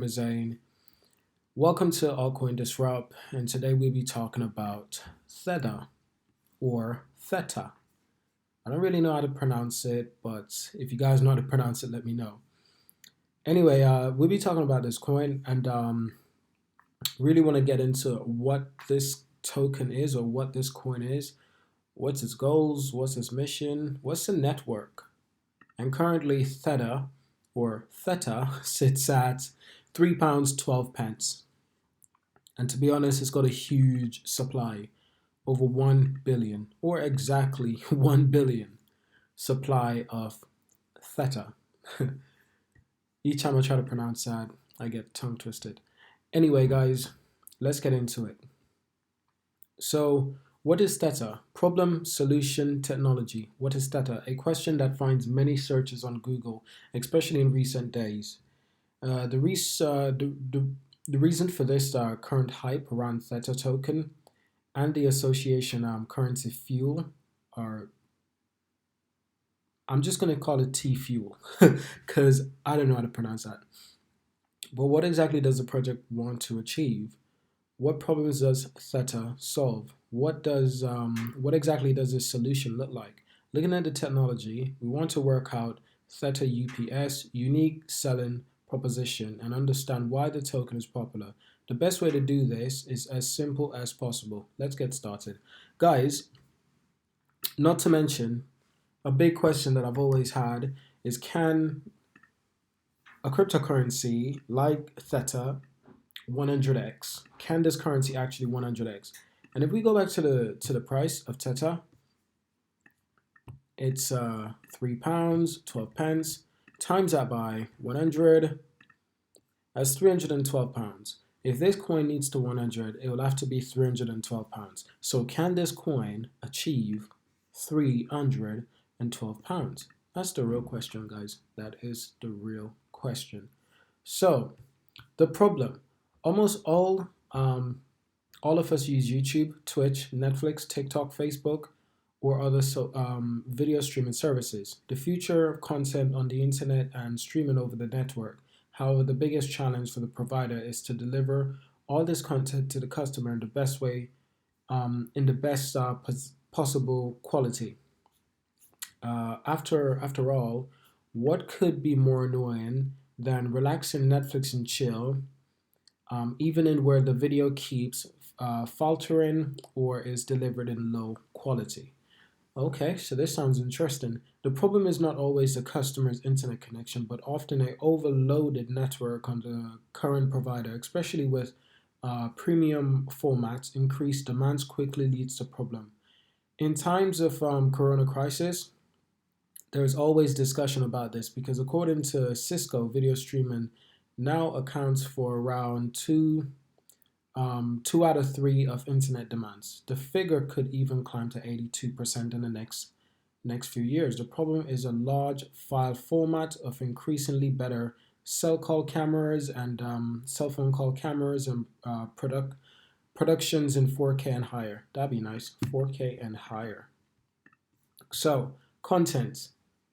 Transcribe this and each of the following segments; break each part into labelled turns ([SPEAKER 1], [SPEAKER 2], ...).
[SPEAKER 1] name is Zane. Welcome to Altcoin Disrupt, and today we'll be talking about Theta or Theta. I don't really know how to pronounce it, but if you guys know how to pronounce it, let me know. Anyway, we'll be talking about this coin and really want to get into what this token is or what this coin is, what's its goals, what's its mission, what's the network. And currently Theta sits at £3 12 pence. And to be honest, it's got a huge supply, over 1 billion, or exactly 1 billion supply of Theta. Each time I try to pronounce that, I get tongue twisted. Anyway, guys, let's get into it. So, what is Theta? Problem, solution, technology. What is Theta? A question that finds many searches on Google, especially in recent days. The reason for this current hype around Theta token and the association currency fuel are, I'm just going to call it T fuel because I don't know how to pronounce that. But what exactly does the project want to achieve? What problems does Theta solve? What exactly does this solution look like? Looking at the technology, we want to work out Theta UPS, unique selling proposition, and understand why the token is popular. The best way to do this is as simple as possible. Let's get started. Guys, not to mention, a big question that I've always had is, can a cryptocurrency like Theta 100x, can this currency actually 100x? And if we go back to the price of Theta, it's £3 12 pence, times that by 100, that's £312. If this coin needs to 100, it will have to be £312. So can this coin achieve £312? That's the real question, guys. That is the real question. So the problem, almost all of us use YouTube, Twitch, Netflix, TikTok, Facebook, or other video streaming services. The future of content on the internet and streaming over the network. However, the biggest challenge for the provider is to deliver all this content to the customer in the best way, in the best possible quality. After all, what could be more annoying than relaxing Netflix and chill, even in where the video keeps faltering or is delivered in low quality? Okay, so this sounds interesting. The problem is not always the customer's internet connection, but often an overloaded network on the current provider, especially with premium formats. Increased demands quickly leads to problem. In times of corona crisis, there's always discussion about this because according to Cisco, video streaming now accounts for around two out of three of internet demands. The figure could even climb to 82% in the next few years. The problem is a large file format of increasingly better cell call cameras and cell phone call cameras and productions in 4K and higher. That'd be nice, 4K and higher. So content,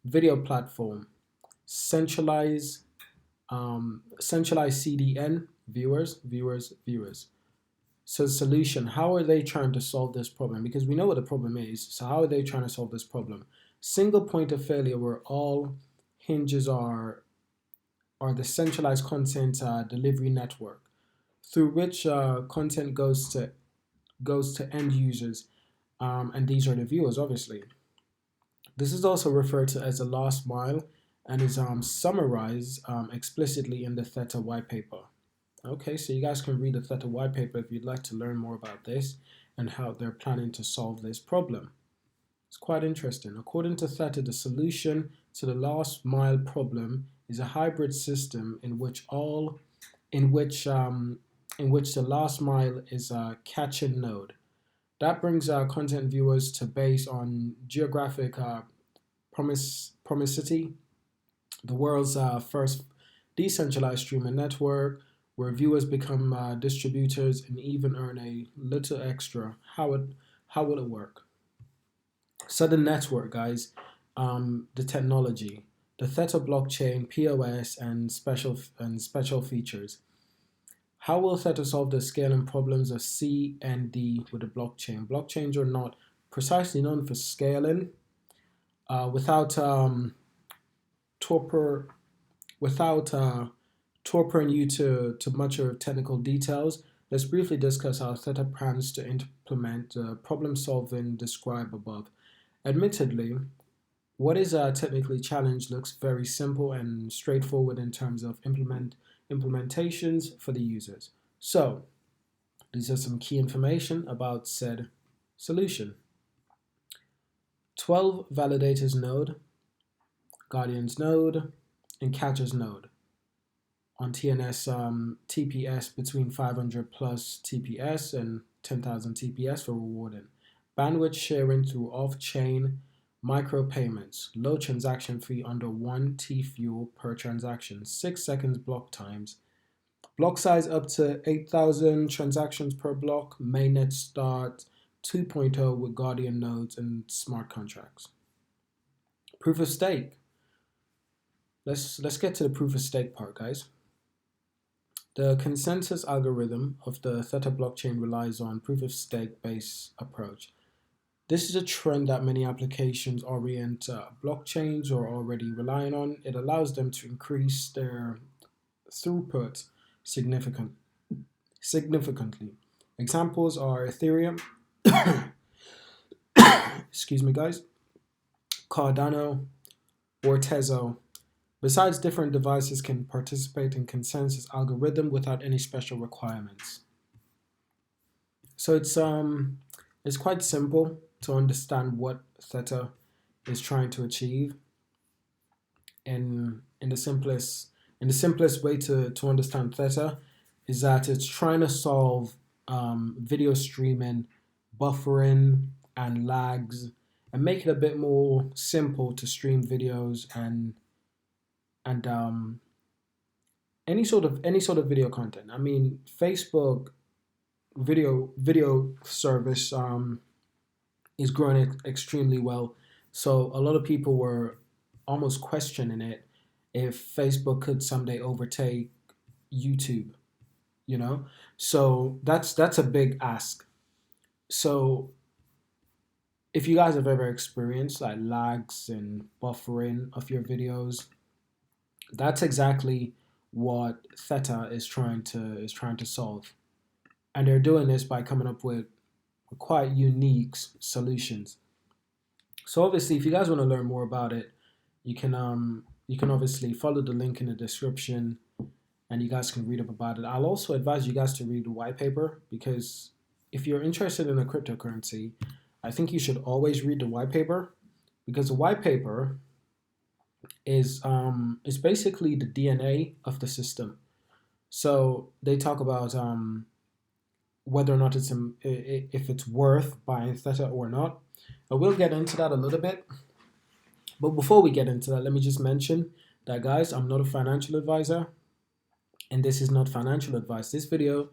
[SPEAKER 1] video platform, centralized CDN, viewers. So solution, how are they trying to solve this problem? Because we know what the problem is, so how are they trying to solve this problem? Single point of failure where all hinges are the centralized content delivery network through which content goes to end users, and these are the viewers, obviously. This is also referred to as the last mile and is summarized explicitly in the Theta white paper. Okay, so you guys can read the Theta white paper if you'd like to learn more about this and how they're planning to solve this problem. It's quite interesting. According to Theta, the solution to the last mile problem is a hybrid system in which the last mile is a catch-in node. That brings content viewers to base on geographic promiscuity, the world's first decentralized streaming network, where viewers become distributors and even earn a little extra. How will it work? So the network, guys, the technology. the Theta blockchain, POS, and special features. How will Theta solve the scaling problems of C and D with the blockchain? Blockchains are not precisely known for scaling without torpor without torpering you to much of technical details. Let's briefly discuss how Theta plans to implement the problem solving described above. Admittedly, what is technically challenged looks very simple and straightforward in terms of implementations for the users. So, these are some key information about said solution. 12 validators node, guardians node, and catchers node on TNS TPS between 500 plus TPS and 10,000 TPS for rewarding. Bandwidth sharing through off-chain micropayments. Low transaction fee under 1 T fuel per transaction. 6 seconds block times. Block size up to 8,000 transactions per block. Mainnet start 2.0 with Guardian nodes and smart contracts. Proof of stake. Let's get to the proof of stake part, guys. The consensus algorithm of the Theta blockchain relies on proof of stake based approach. This is a trend that many applications orient blockchains are already relying on. It allows them to increase their throughput significantly. Examples are Ethereum, excuse me, guys, Cardano, or Tezo. Besides, different devices can participate in consensus algorithm without any special requirements. So it's quite simple to understand what Theta is trying to achieve. And in the simplest way to understand Theta is that it's trying to solve video streaming, buffering, and lags, and make it a bit more simple to stream videos and any sort of video content. I mean, Facebook video service is growing extremely well. So a lot of people were almost questioning it if Facebook could someday overtake YouTube. You know, so that's a big ask. So if you guys have ever experienced like lags and buffering of your videos, that's exactly what Theta is trying to solve, and they're doing this by coming up with quite unique solutions. So obviously, if you guys want to learn more about it, you can obviously follow the link in the description, and you guys can read up about it. I'll also advise you guys to read the white paper because if you're interested in a cryptocurrency, I think you should always read the white paper because the white paper is basically the DNA of the system. So they talk about whether or not if it's worth buying Theta or not. We'll get into that a little bit. But before we get into that, let me just mention that, guys, I'm not a financial advisor, and this is not financial advice. This video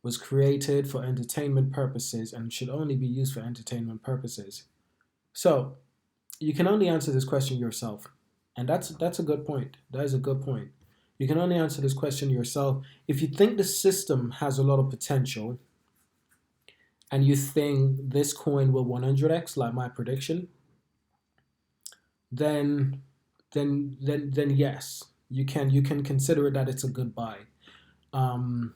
[SPEAKER 1] was created for entertainment purposes and should only be used for entertainment purposes. So you can only answer this question yourself. And that's a good point. That is a good point. You can only answer this question yourself. If you think the system has a lot of potential and you think this coin will 100x, like my prediction, then yes, you can consider it that it's a good buy. Um,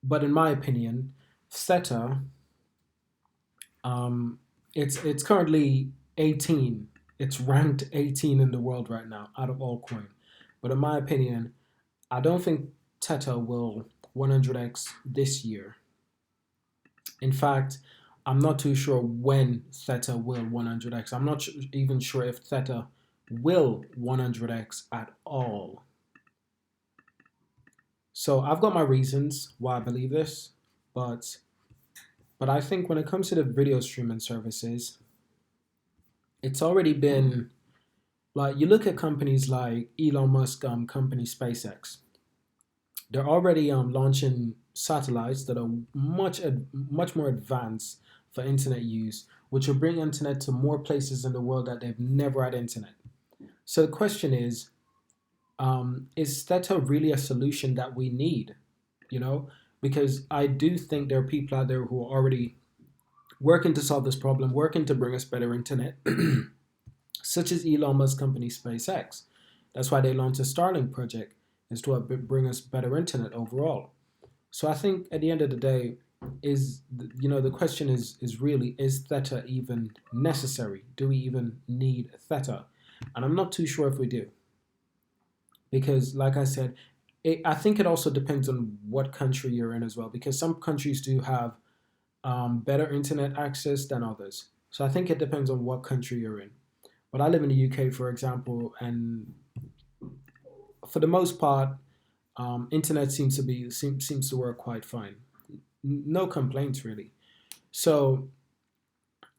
[SPEAKER 1] but in my opinion, Theta, it's currently 18. It's ranked 18 in the world right now out of all coin. But in my opinion, I don't think Theta will 100x this year. In fact, I'm not too sure when Theta will 100x. I'm not even sure if Theta will 100x at all. So I've got my reasons why I believe this, but I think when it comes to the video streaming services, it's already been like you look at companies like Elon Musk company SpaceX. They're already launching satellites that are much more advanced for internet use, which will bring internet to more places in the world that they've never had internet. So the question is Theta really a solution that we need? You know, because I do think there are people out there who are already working to solve this problem, working to bring us better internet, such as Elon Musk's company SpaceX. That's why they launched a Starlink project, is to bring us better internet overall. So I think at the end of the day, the question is really, is Theta even necessary? Do we even need Theta? And I'm not too sure if we do, because like I said, I think it also depends on what country you're in as well, because some countries do have better internet access than others. So I think it depends on what country you're in. But I live in the UK, for example, and for the most part, internet seems to work quite fine. No complaints really. So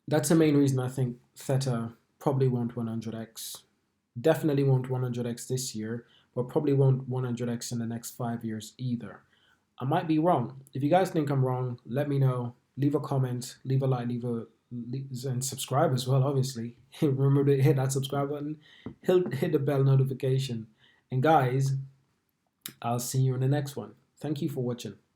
[SPEAKER 1] that's the main reason I think Theta probably won't 100x. Definitely won't 100x this year, but probably won't 100x in the next 5 years either. I might be wrong. If you guys think I'm wrong, let me know. Leave a comment, leave a like, and subscribe as well. Obviously, remember to hit that subscribe button, hit the bell notification, and guys, I'll see you in the next one. Thank you for watching.